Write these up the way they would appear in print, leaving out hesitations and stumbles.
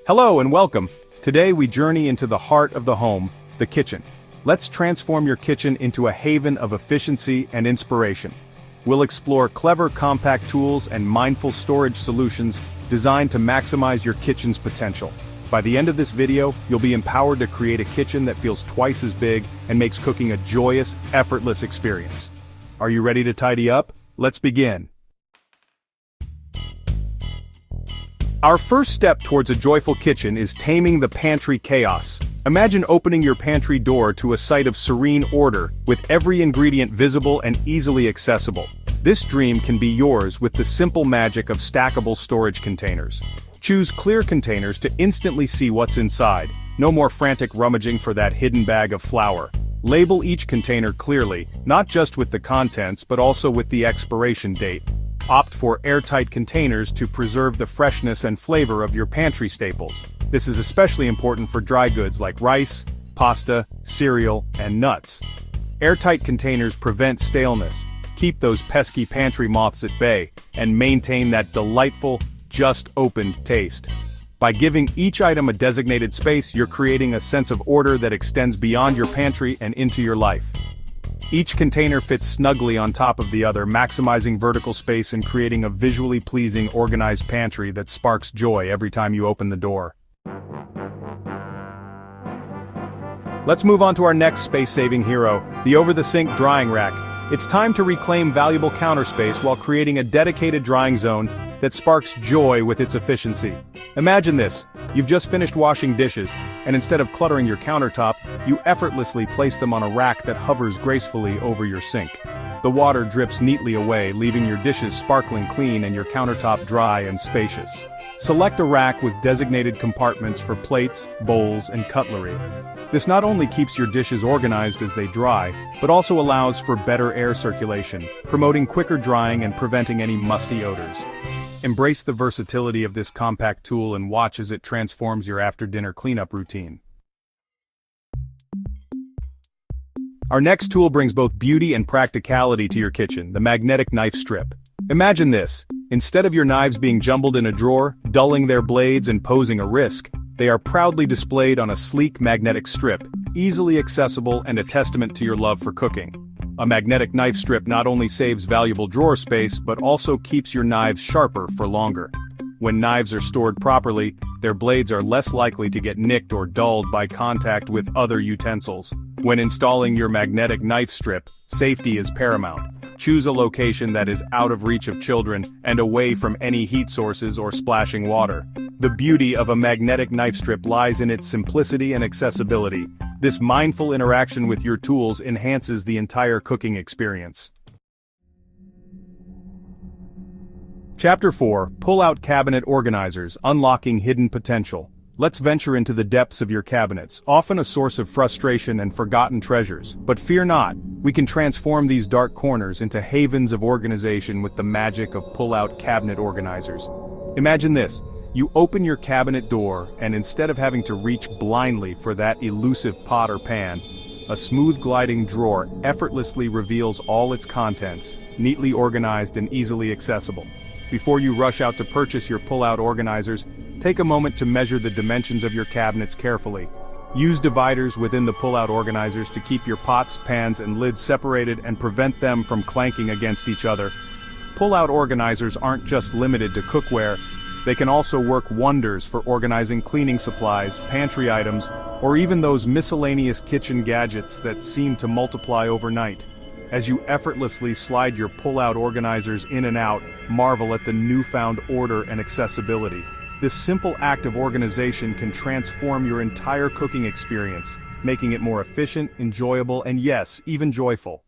Hello and welcome. Today we journey into the heart of the home, the kitchen. Let's transform your kitchen into a haven of efficiency and inspiration. We'll explore clever compact tools and mindful storage solutions designed to maximize your kitchen's potential. By the end of this video, you'll be empowered to create a kitchen that feels twice as big and makes cooking a joyous, effortless experience. Are you ready to tidy up? Let's begin. Our first step towards a joyful kitchen is taming the pantry chaos. Imagine opening your pantry door to a sight of serene order, with every ingredient visible and easily accessible. This dream can be yours with the simple magic of stackable storage containers. Choose clear containers to instantly see what's inside. No more frantic rummaging for that hidden bag of flour. Label each container clearly, not just with the contents but also with the expiration date. Opt for airtight containers to preserve the freshness and flavor of your pantry staples. This is especially important for dry goods like rice, pasta, cereal, and nuts. Airtight containers prevent staleness, keep those pesky pantry moths at bay, and maintain that delightful, just-opened taste. By giving each item a designated space, you're creating a sense of order that extends beyond your pantry and into your life. Each container fits snugly on top of the other, maximizing vertical space and creating a visually pleasing, organized pantry that sparks joy every time you open the door. Let's move on to our next space-saving hero, the over-the-sink drying rack. It's time to reclaim valuable counter space while creating a dedicated drying zone that sparks joy with its efficiency. Imagine this: you've just finished washing dishes, and instead of cluttering your countertop, you effortlessly place them on a rack that hovers gracefully over your sink. The water drips neatly away, leaving your dishes sparkling clean and your countertop dry and spacious. Select a rack with designated compartments for plates, bowls, and cutlery. This not only keeps your dishes organized as they dry, but also allows for better air circulation, promoting quicker drying and preventing any musty odors. Embrace the versatility of this compact tool and watch as it transforms your after-dinner cleanup routine. Our next tool brings both beauty and practicality to your kitchen, the magnetic knife strip. Imagine this: instead of your knives being jumbled in a drawer, dulling their blades and posing a risk, they are proudly displayed on a sleek magnetic strip, easily accessible and a testament to your love for cooking. A magnetic knife strip not only saves valuable drawer space but also keeps your knives sharper for longer. When knives are stored properly, their blades are less likely to get nicked or dulled by contact with other utensils. When installing your magnetic knife strip, safety is paramount. Choose a location that is out of reach of children and away from any heat sources or splashing water. The beauty of a magnetic knife strip lies in its simplicity and accessibility. This mindful interaction with your tools enhances the entire cooking experience. Chapter 4: Pull-Out Cabinet Organizers, Unlocking Hidden Potential. Let's venture into the depths of your cabinets, often a source of frustration and forgotten treasures. But fear not, we can transform these dark corners into havens of organization with the magic of pull-out cabinet organizers. Imagine this: you open your cabinet door, and instead of having to reach blindly for that elusive pot or pan, a smooth gliding drawer effortlessly reveals all its contents, neatly organized and easily accessible. Before you rush out to purchase your pull-out organizers, take a moment to measure the dimensions of your cabinets carefully. Use dividers within the pull-out organizers to keep your pots, pans, and lids separated and prevent them from clanking against each other. Pull-out organizers aren't just limited to cookware. They can also work wonders for organizing cleaning supplies, pantry items, or even those miscellaneous kitchen gadgets that seem to multiply overnight. As you effortlessly slide your pull-out organizers in and out, marvel at the newfound order and accessibility. This simple act of organization can transform your entire cooking experience, making it more efficient, enjoyable, and yes, even joyful.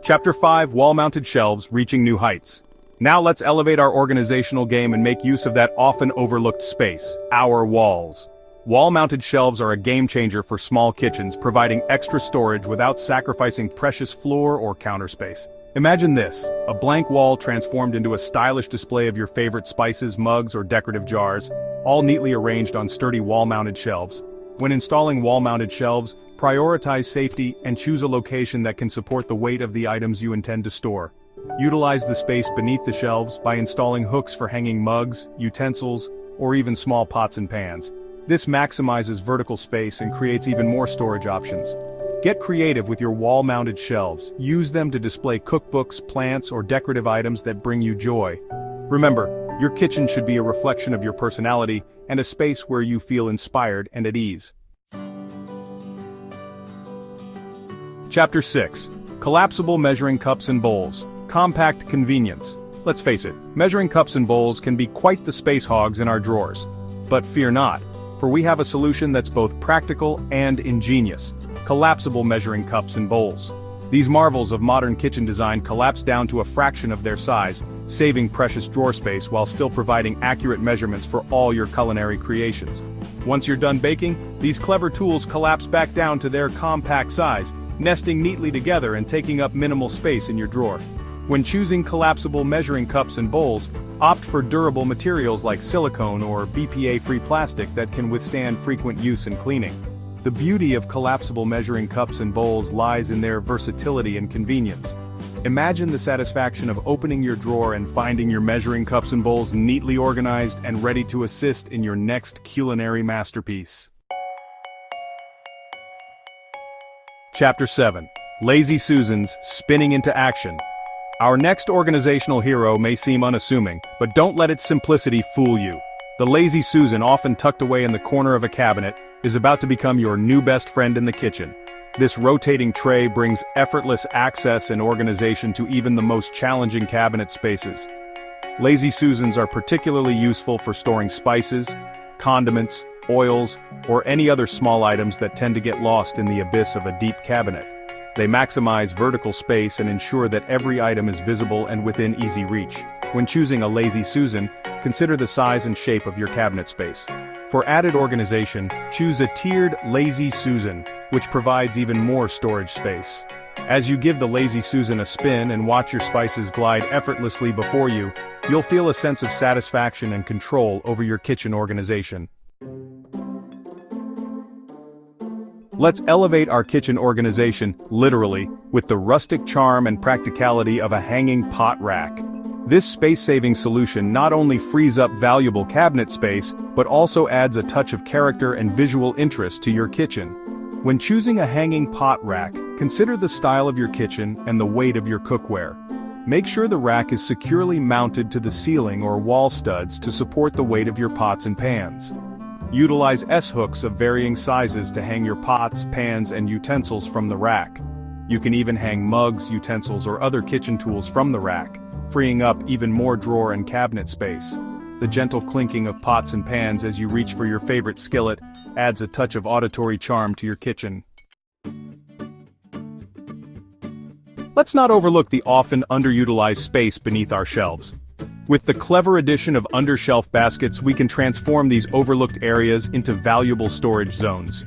Chapter 5: Wall-Mounted Shelves, Reaching New Heights. Now let's elevate our organizational game and make use of that often overlooked space, our walls. Wall-mounted shelves are a game-changer for small kitchens, providing extra storage without sacrificing precious floor or counter space. Imagine this: a blank wall transformed into a stylish display of your favorite spices, mugs, or decorative jars, all neatly arranged on sturdy wall-mounted shelves. When installing wall-mounted shelves, prioritize safety and choose a location that can support the weight of the items you intend to store. Utilize the space beneath the shelves by installing hooks for hanging mugs, utensils, or even small pots and pans. This maximizes vertical space and creates even more storage options. Get creative with your wall-mounted shelves. Use them to display cookbooks, plants, or decorative items that bring you joy. Remember, your kitchen should be a reflection of your personality and a space where you feel inspired and at ease. Chapter 6. Collapsible Measuring Cups and Bowls. Compact convenience. Let's face it, measuring cups and bowls can be quite the space hogs in our drawers. But fear not, for we have a solution that's both practical and ingenious. Collapsible measuring cups and bowls. These marvels of modern kitchen design collapse down to a fraction of their size, saving precious drawer space while still providing accurate measurements for all your culinary creations. Once you're done baking, these clever tools collapse back down to their compact size, nesting neatly together and taking up minimal space in your drawer. When choosing collapsible measuring cups and bowls, opt for durable materials like silicone or BPA-free plastic that can withstand frequent use and cleaning. The beauty of collapsible measuring cups and bowls lies in their versatility and convenience. Imagine the satisfaction of opening your drawer and finding your measuring cups and bowls neatly organized and ready to assist in your next culinary masterpiece. Chapter 7. Lazy Susans Spinning into Action. Our next organizational hero may seem unassuming, but don't let its simplicity fool you. The Lazy Susan, often tucked away in the corner of a cabinet, is about to become your new best friend in the kitchen. This rotating tray brings effortless access and organization to even the most challenging cabinet spaces. Lazy Susans are particularly useful for storing spices, condiments, oils, or any other small items that tend to get lost in the abyss of a deep cabinet. They maximize vertical space and ensure that every item is visible and within easy reach. When choosing a Lazy Susan, consider the size and shape of your cabinet space. For added organization, choose a tiered Lazy Susan, which provides even more storage space. As you give the Lazy Susan a spin and watch your spices glide effortlessly before you, you'll feel a sense of satisfaction and control over your kitchen organization. Let's elevate our kitchen organization, literally, with the rustic charm and practicality of a hanging pot rack. This space-saving solution not only frees up valuable cabinet space, but also adds a touch of character and visual interest to your kitchen. When choosing a hanging pot rack, consider the style of your kitchen and the weight of your cookware. Make sure the rack is securely mounted to the ceiling or wall studs to support the weight of your pots and pans. Utilize S-hooks of varying sizes to hang your pots, pans, and utensils from the rack. You can even hang mugs, utensils, or other kitchen tools from the rack, freeing up even more drawer and cabinet space. The gentle clinking of pots and pans as you reach for your favorite skillet adds a touch of auditory charm to your kitchen. Let's not overlook the often underutilized space beneath our shelves. With the clever addition of Undershelf Baskets, we can transform these overlooked areas into valuable storage zones.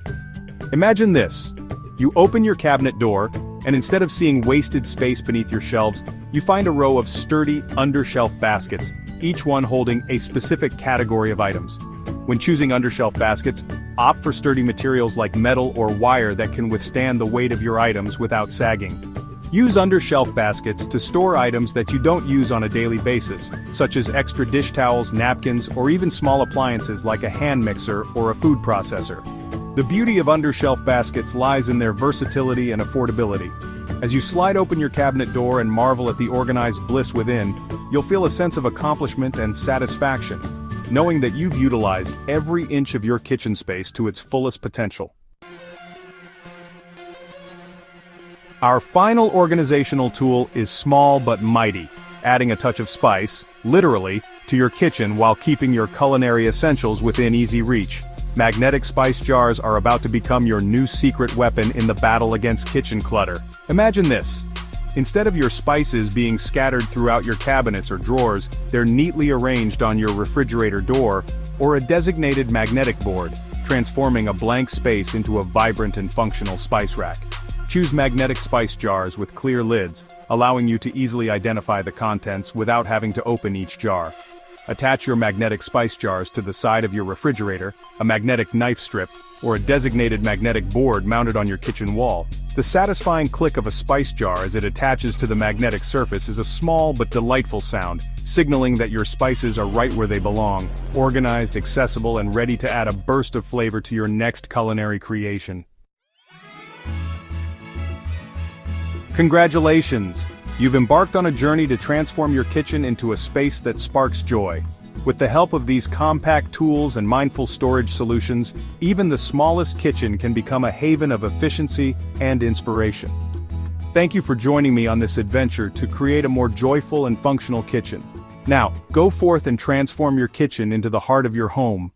Imagine this. You open your cabinet door, and instead of seeing wasted space beneath your shelves, you find a row of sturdy Undershelf Baskets, each one holding a specific category of items. When choosing Undershelf Baskets, opt for sturdy materials like metal or wire that can withstand the weight of your items without sagging. Use Undershelf Baskets to store items that you don't use on a daily basis, such as extra dish towels, napkins, or even small appliances like a hand mixer or a food processor. The beauty of Undershelf Baskets lies in their versatility and affordability. As you slide open your cabinet door and marvel at the organized bliss within, you'll feel a sense of accomplishment and satisfaction, knowing that you've utilized every inch of your kitchen space to its fullest potential. Our final organizational tool is small but mighty, adding a touch of spice, literally, to your kitchen while keeping your culinary essentials within easy reach. Magnetic spice jars are about to become your new secret weapon in the battle against kitchen clutter. Imagine this. Instead of your spices being scattered throughout your cabinets or drawers, they're neatly arranged on your refrigerator door or a designated magnetic board, transforming a blank space into a vibrant and functional spice rack. Choose magnetic spice jars with clear lids, allowing you to easily identify the contents without having to open each jar. Attach your magnetic spice jars to the side of your refrigerator, a magnetic knife strip, or a designated magnetic board mounted on your kitchen wall. The satisfying click of a spice jar as it attaches to the magnetic surface is a small but delightful sound, signaling that your spices are right where they belong, organized, accessible, and ready to add a burst of flavor to your next culinary creation. Congratulations! You've embarked on a journey to transform your kitchen into a space that sparks joy. With the help of these compact tools and mindful storage solutions, even the smallest kitchen can become a haven of efficiency and inspiration. Thank you for joining me on this adventure to create a more joyful and functional kitchen. Now, go forth and transform your kitchen into the heart of your home,